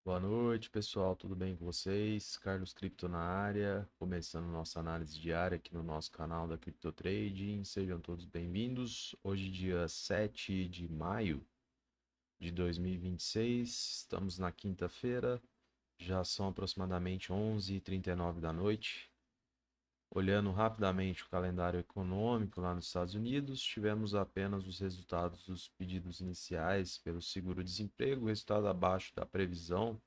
Boa noite, pessoal. Tudo bem com vocês? Carlos Cripto na área, começando nossa análise diária aqui no nosso canal da Crypto Trading. Sejam todos bem-vindos. Hoje, dia 7 de maio de 2026, estamos na quinta-feira, já são aproximadamente 11h39 da noite. Olhando rapidamente o calendário econômico lá nos Estados Unidos, tivemos apenas os resultados dos pedidos iniciais pelo seguro-desemprego, resultado abaixo da previsão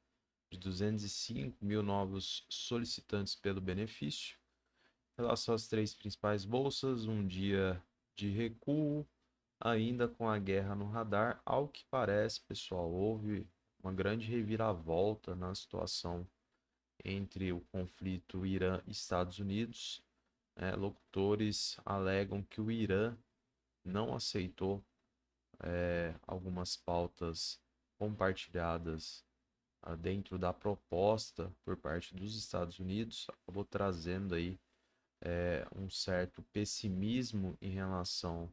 de 205 mil novos solicitantes pelo benefício. Em relação às três principais bolsas, um dia de recuo, ainda com a guerra no radar. Ao que parece, pessoal, houve uma grande reviravolta na situação entre o conflito Irã e Estados Unidos. Locutores alegam que o Irã não aceitou algumas pautas compartilhadas dentro da proposta por parte dos Estados Unidos, acabou trazendo aí um certo pessimismo em relação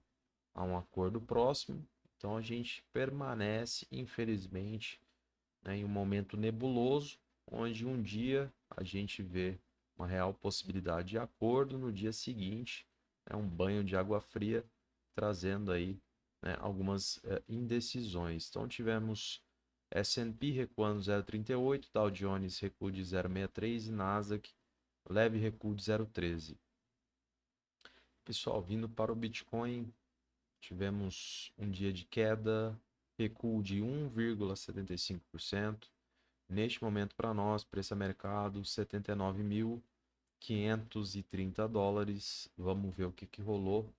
a um acordo próximo. Então a gente permanece, infelizmente, né, em um momento nebuloso, onde um dia a gente vê uma real possibilidade de acordo, no dia seguinte, um banho de água fria, trazendo aí, né, algumas indecisões. Então tivemos S&P recuando 0,38, Dow Jones recuo de 0,63 e Nasdaq leve recuo de 0,13. Pessoal, vindo para o Bitcoin, tivemos um dia de queda, recuo de 1,75%. Neste momento, para nós, preço a mercado, 79.530 dólares. Vamos ver o que rolou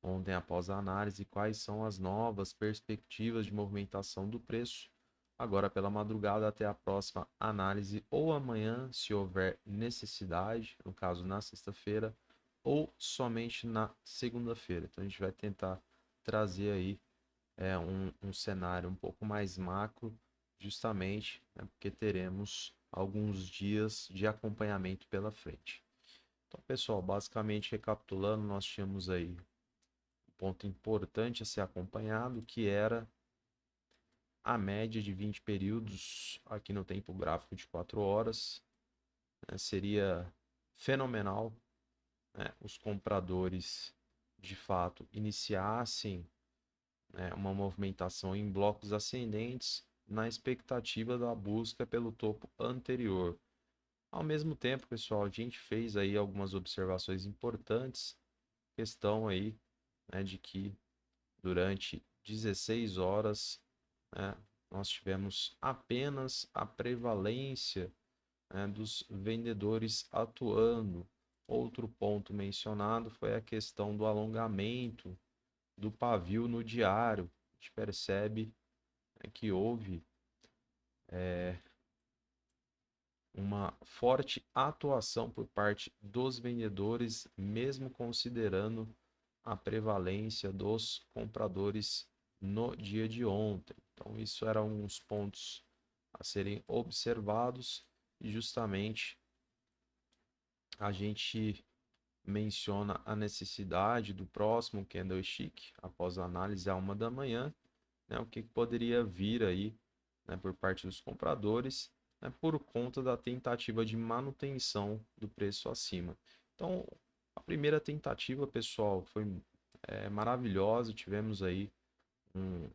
ontem após a análise, quais são as novas perspectivas de movimentação do preço. Agora pela madrugada até a próxima análise, ou amanhã, se houver necessidade, no caso na sexta-feira, ou somente na segunda-feira. Então a gente vai tentar trazer aí um cenário um pouco mais macro, justamente, né, porque teremos alguns dias de acompanhamento pela frente. Então, pessoal, basicamente recapitulando, nós tínhamos aí um ponto importante a ser acompanhado, que era a média de 20 períodos aqui no tempo gráfico de 4 horas. Né, seria fenomenal, né, os compradores de fato iniciassem, né, uma movimentação em blocos ascendentes na expectativa da busca pelo topo anterior. Ao mesmo tempo, pessoal, a gente fez aí algumas observações importantes, questão aí, né, de que durante 16 horas, né, nós tivemos apenas a prevalência, né, dos vendedores atuando. Outro ponto mencionado foi a questão do alongamento do pavio no diário. A gente percebe, né, que houve uma forte atuação por parte dos vendedores, mesmo considerando a prevalência dos compradores no dia de ontem. Então, isso eram uns pontos a serem observados e justamente a gente menciona a necessidade do próximo candlestick após a análise à 1 da manhã, né, o que poderia vir aí, né, por parte dos compradores, né, por conta da tentativa de manutenção do preço acima. Então, a primeira tentativa, pessoal, foi maravilhosa. Tivemos aí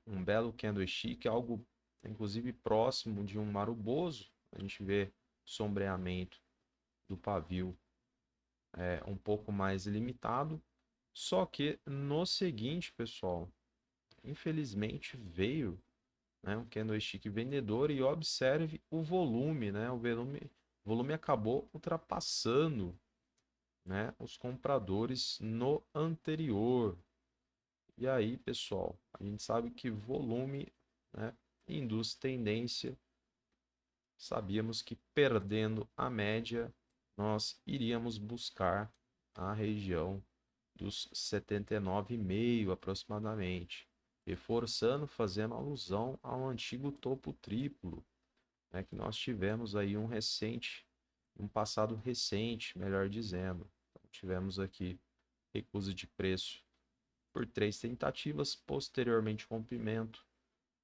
um belo candlestick, algo inclusive próximo de um maruboso. A gente vê sombreamento do pavio um pouco mais limitado. Só que no seguinte, pessoal, infelizmente veio, né, um candlestick vendedor e observe o volume, né? O volume acabou ultrapassando, né, os compradores no anterior. E aí, pessoal, a gente sabe que volume, né, induz tendência. Sabíamos que perdendo a média, nós iríamos buscar a região dos 79,5 aproximadamente, reforçando, fazendo alusão ao antigo topo triplo, né, que nós tivemos aí um passado recente, melhor dizendo. Então, tivemos aqui recusa de preço por três tentativas, posteriormente rompimento,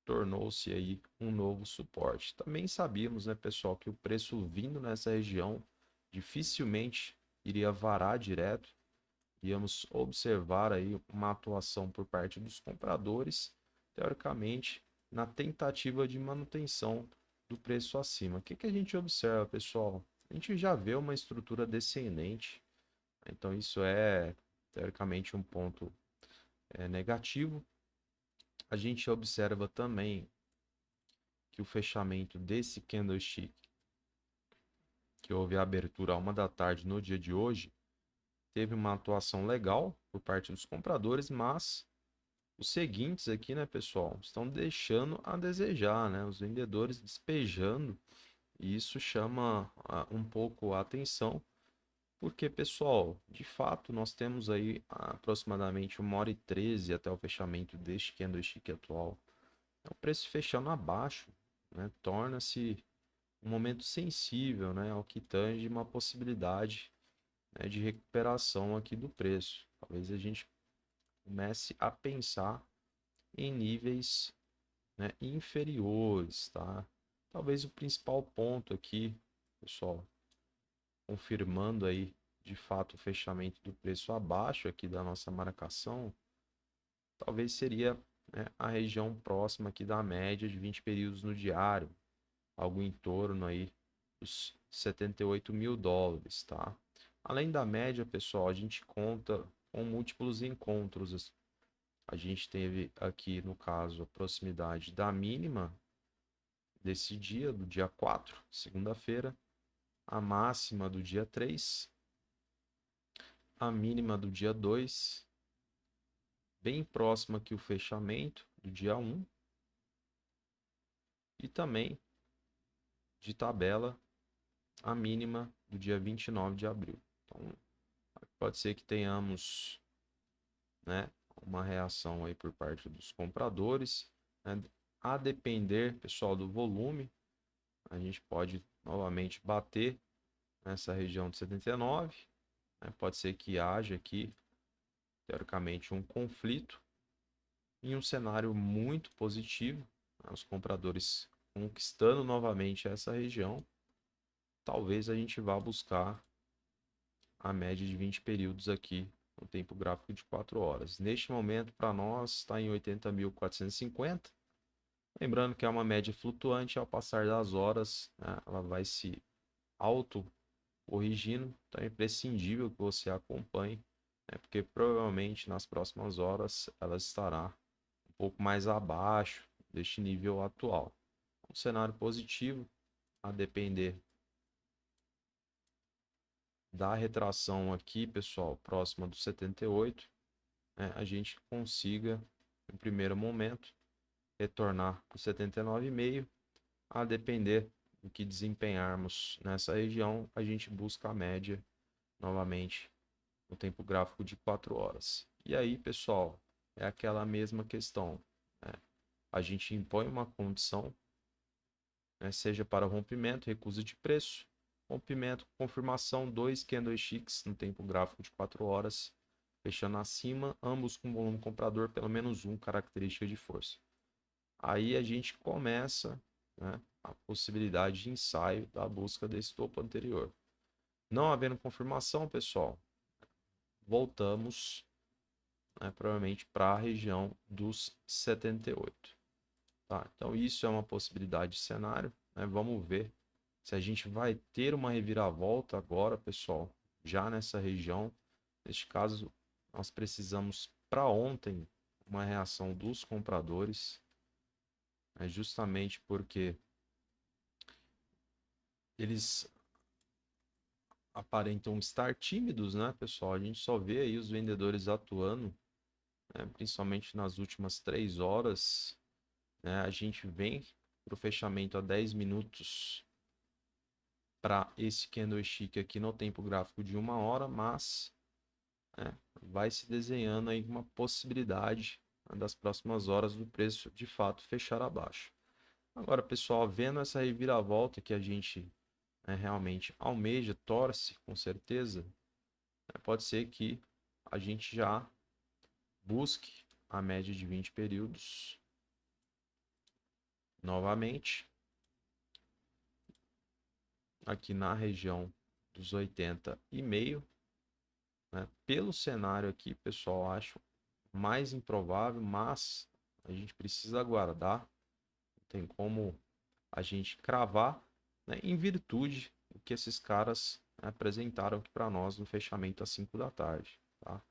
tornou-se aí um novo suporte. Também sabíamos, né, pessoal, que o preço vindo nessa região dificilmente iria varar direto. Íamos observar aí uma atuação por parte dos compradores, teoricamente, na tentativa de manutenção do preço acima. O que que a gente observa, pessoal? A gente já vê uma estrutura descendente, então isso é teoricamente um ponto negativo. A gente observa também que o fechamento desse candlestick, que houve a abertura a 1 da tarde no dia de hoje, teve uma atuação legal por parte dos compradores, mas os seguintes aqui, né, pessoal, estão deixando a desejar, né? Os vendedores despejando, e isso chama um pouco a atenção, porque, pessoal, de fato, nós temos aí aproximadamente 1h13 até o fechamento deste candlestick atual. O preço fechando abaixo, né, torna-se um momento sensível, né, ao que tange uma possibilidade, né, de recuperação aqui do preço. Talvez a gente comece a pensar em níveis, né, inferiores, tá? Talvez o principal ponto aqui, pessoal, confirmando aí de fato o fechamento do preço abaixo aqui da nossa marcação, talvez seria, né, a região próxima aqui da média de 20 períodos no diário, algo em torno aí dos 78 mil dólares, tá? Além da média, pessoal, a gente conta com múltiplos encontros. A gente teve aqui, no caso, a proximidade da mínima desse dia, do dia 4, segunda-feira, a máxima do dia 3, a mínima do dia 2, bem próxima aqui o fechamento do dia 1, e também de tabela a mínima do dia 29 de abril. Então, pode ser que tenhamos, né, uma reação aí por parte dos compradores, né, a depender, pessoal, do volume, a gente pode novamente bater nessa região de 79, né, pode ser que haja aqui, teoricamente, um conflito em um cenário muito positivo, né, os compradores conquistando novamente essa região, talvez a gente vá buscar a média de 20 períodos aqui no tempo gráfico de 4 horas. Neste momento, para nós, está em 80.450. Lembrando que é uma média flutuante, ao passar das horas, né, ela vai se auto-corrigindo. Então é imprescindível que você acompanhe, né, porque provavelmente nas próximas horas ela estará um pouco mais abaixo deste nível atual. Um cenário positivo, a depender da retração aqui, pessoal, próxima dos 78, né, a gente consiga, no primeiro momento, retornar para os 79,5. A depender do que desempenharmos nessa região, a gente busca a média novamente no tempo gráfico de 4 horas. E aí, pessoal, é aquela mesma questão, né? A gente impõe uma condição, né, seja para rompimento, recusa de preço, rompimento, confirmação, 2 candlesticks no tempo gráfico de 4 horas, fechando acima, ambos com volume comprador, pelo menos um característica de força. Aí a gente começa, né, a possibilidade de ensaio da busca desse topo anterior. Não havendo confirmação, pessoal, voltamos, né, provavelmente para a região dos 78. Tá? Então isso é uma possibilidade de cenário, né? Vamos ver se a gente vai ter uma reviravolta agora, pessoal, já nessa região. Neste caso, nós precisamos para ontem uma reação dos compradores, né, justamente porque eles aparentam estar tímidos, né, pessoal? A gente só vê aí os vendedores atuando, né, principalmente nas últimas 3 horas, né? A gente vem para o fechamento a 10 minutos para esse candlestick aqui no tempo gráfico de 1 hora, mas, né, vai se desenhando aí uma possibilidade, né, das próximas horas do preço de fato fechar abaixo. Agora, pessoal, vendo essa reviravolta que a gente, né, realmente almeja, torce com certeza, né, pode ser que a gente já busque a média de 20 períodos novamente aqui na região dos 80,5, né? Pelo cenário aqui, pessoal, acho mais improvável, mas a gente precisa aguardar. Não tem como a gente cravar, né, em virtude do que esses caras, né, apresentaram aqui para nós no fechamento às 5 da tarde, tá?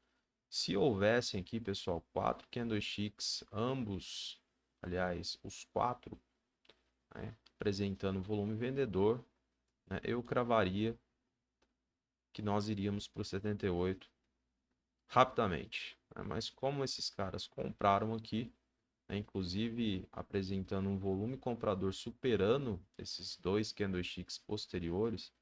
Se houvessem aqui, pessoal, 4 candlesticks, ambos, aliás, os 4, né, apresentando volume vendedor, né, eu cravaria que nós iríamos para o 78 rapidamente, né? Mas como esses caras compraram aqui, né, inclusive apresentando um volume comprador superando esses dois candlesticks posteriores,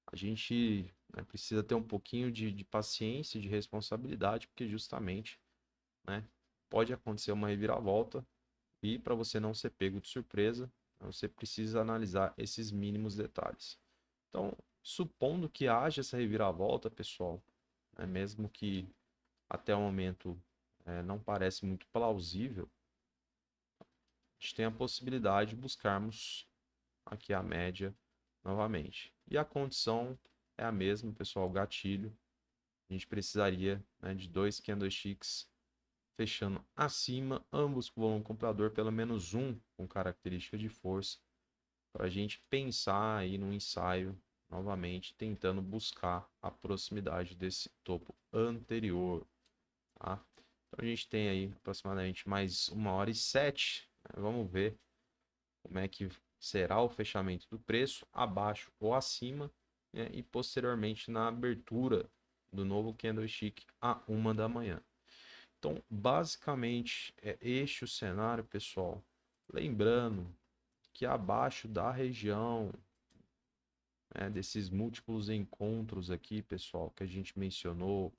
a gente, né, precisa ter um pouquinho de paciência e de responsabilidade, porque justamente, né, pode acontecer uma reviravolta e para você não ser pego de surpresa, você precisa analisar esses mínimos detalhes. Então, supondo que haja essa reviravolta, pessoal, né, mesmo que até o momento não parece muito plausível, a gente tem a possibilidade de buscarmos aqui a média novamente. E a condição é a mesma, pessoal, gatilho. A gente precisaria, né, de dois candlesticks fechando acima, ambos com volume comprador, pelo menos um com característica de força, para a gente pensar aí no ensaio novamente, tentando buscar a proximidade desse topo anterior, tá? Então a gente tem aí aproximadamente mais 1h07, né? Vamos ver como é que será o fechamento do preço, abaixo ou acima, né? E posteriormente na abertura do novo candlestick a 1 da manhã. Então, basicamente, é este o cenário, pessoal. Lembrando que abaixo da região, né, desses múltiplos encontros aqui, pessoal, que a gente mencionou,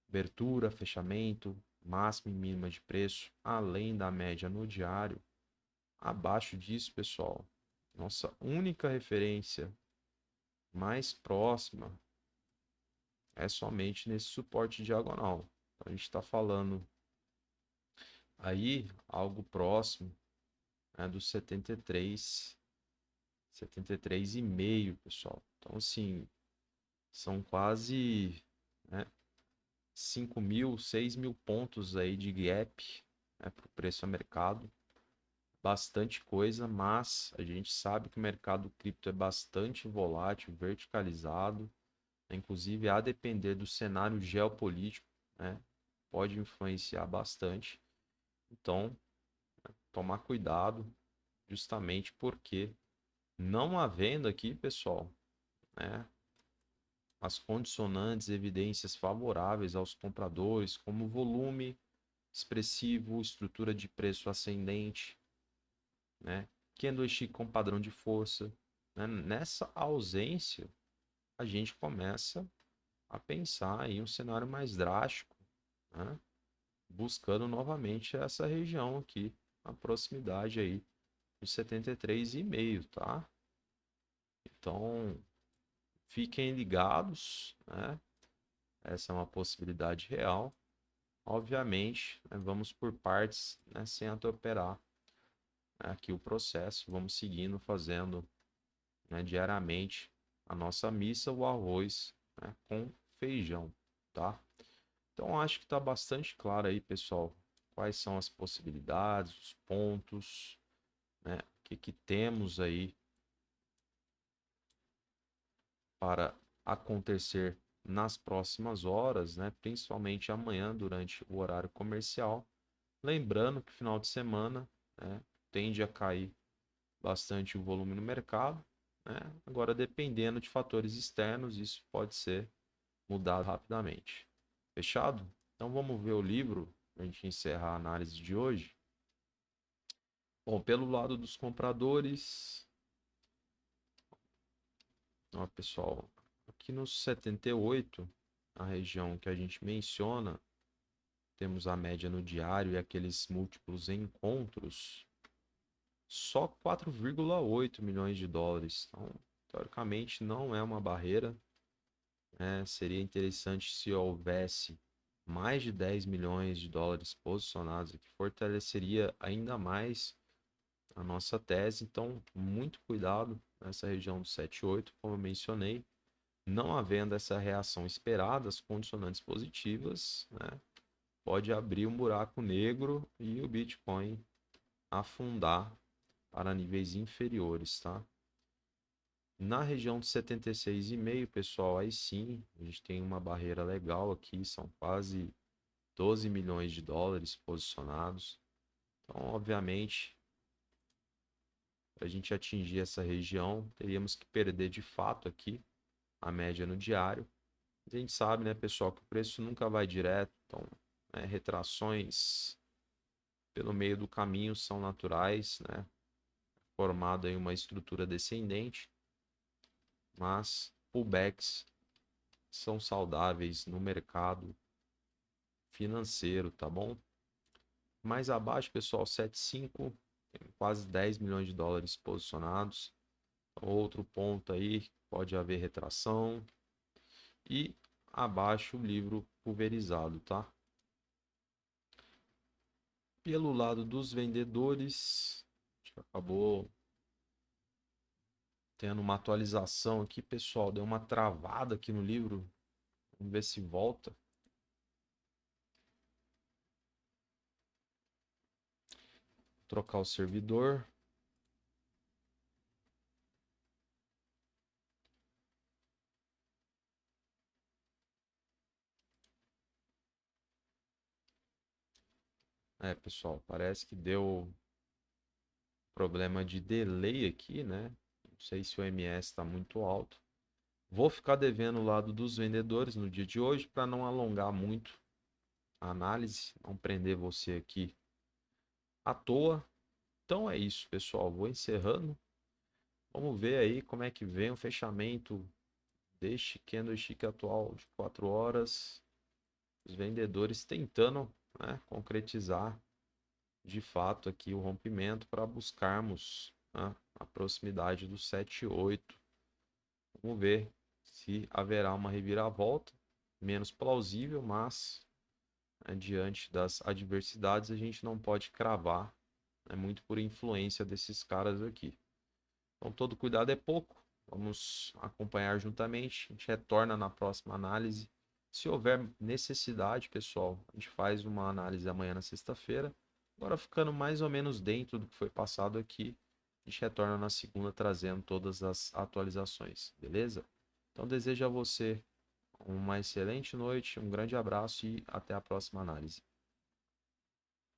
abertura, fechamento, máxima e mínima de preço, além da média no diário, abaixo disso, pessoal, nossa única referência mais próxima é somente nesse suporte diagonal. Então, a gente está falando aí algo próximo, né, dos 73,5, pessoal. Então, assim, são quase, né, 5.000, 6.000 pontos aí de gap, né, para o preço a mercado. Bastante coisa, mas a gente sabe que o mercado cripto é bastante volátil, verticalizado, né, inclusive a depender do cenário geopolítico, né, pode influenciar bastante. Então, tomar cuidado, justamente porque não havendo aqui, pessoal, né, as condicionantes, evidências favoráveis aos compradores, como volume expressivo, estrutura de preço ascendente, né, candlestick com padrão de força, né? Nessa ausência, a gente começa a pensar em um cenário mais drástico, né, buscando novamente essa região aqui, a proximidade aí de 73,5, tá? Então, fiquem ligados, né? Essa é uma possibilidade real. Obviamente, né, vamos por partes, né, sem atropelar, né, aqui o processo. Vamos seguindo, fazendo, né, diariamente a nossa missa, o arroz, né, com feijão, tá? Então, acho que está bastante claro aí, pessoal, quais são as possibilidades, os pontos, né, o que temos aí para acontecer nas próximas horas, né, principalmente amanhã durante o horário comercial. Lembrando que final de semana, né, tende a cair bastante o volume no mercado, né? Agora, dependendo de fatores externos, isso pode ser mudado rapidamente. Fechado? Então vamos ver o livro para a gente encerrar a análise de hoje. Bom, pelo lado dos compradores, ó, pessoal, aqui nos 78, a região que a gente menciona, temos a média no diário e aqueles múltiplos encontros, só 4,8 milhões de dólares. Então, teoricamente, não é uma barreira, né? Seria interessante se houvesse mais de 10 milhões de dólares posicionados, que fortaleceria ainda mais a nossa tese. Então, muito cuidado nessa região do 7,8, como eu mencionei. Não havendo essa reação esperada, as condicionantes positivas, né, pode abrir um buraco negro e o Bitcoin afundar para níveis inferiores, tá? Na região de 76,5, pessoal, aí sim, a gente tem uma barreira legal aqui, são quase 12 milhões de dólares posicionados. Então, obviamente, para a gente atingir essa região, teríamos que perder de fato aqui a média no diário. A gente sabe, né, pessoal, que o preço nunca vai direto, então, né, retrações pelo meio do caminho são naturais, né, formado aí uma estrutura descendente, mas pullbacks são saudáveis no mercado financeiro, tá bom? Mais abaixo, pessoal, 7,5, tem quase 10 milhões de dólares posicionados. Outro ponto aí, pode haver retração. E abaixo o livro pulverizado, tá? Pelo lado dos vendedores, acho que acabou tendo uma atualização aqui, pessoal. Deu uma travada aqui no livro. Vamos ver se volta. Trocar o servidor. É, pessoal, parece que deu problema de delay aqui, né? Não sei se o MS está muito alto. Vou ficar devendo o lado dos vendedores no dia de hoje para não alongar muito a análise, não prender você aqui à toa. Então é isso, pessoal. Vou encerrando. Vamos ver aí como é que vem o fechamento deste candlestick atual de 4 horas. Os vendedores tentando, né, concretizar de fato aqui o rompimento para buscarmos, né, a proximidade do 7,8. Vamos ver se haverá uma reviravolta, menos plausível, mas né, diante das adversidades a gente não pode cravar, é muito por influência desses caras aqui. Então todo cuidado é pouco, vamos acompanhar juntamente, a gente retorna na próxima análise. Se houver necessidade, pessoal, a gente faz uma análise amanhã na sexta-feira. Agora ficando mais ou menos dentro do que foi passado aqui, a gente retorna na segunda trazendo todas as atualizações, beleza? Então desejo a você uma excelente noite, um grande abraço e até a próxima análise.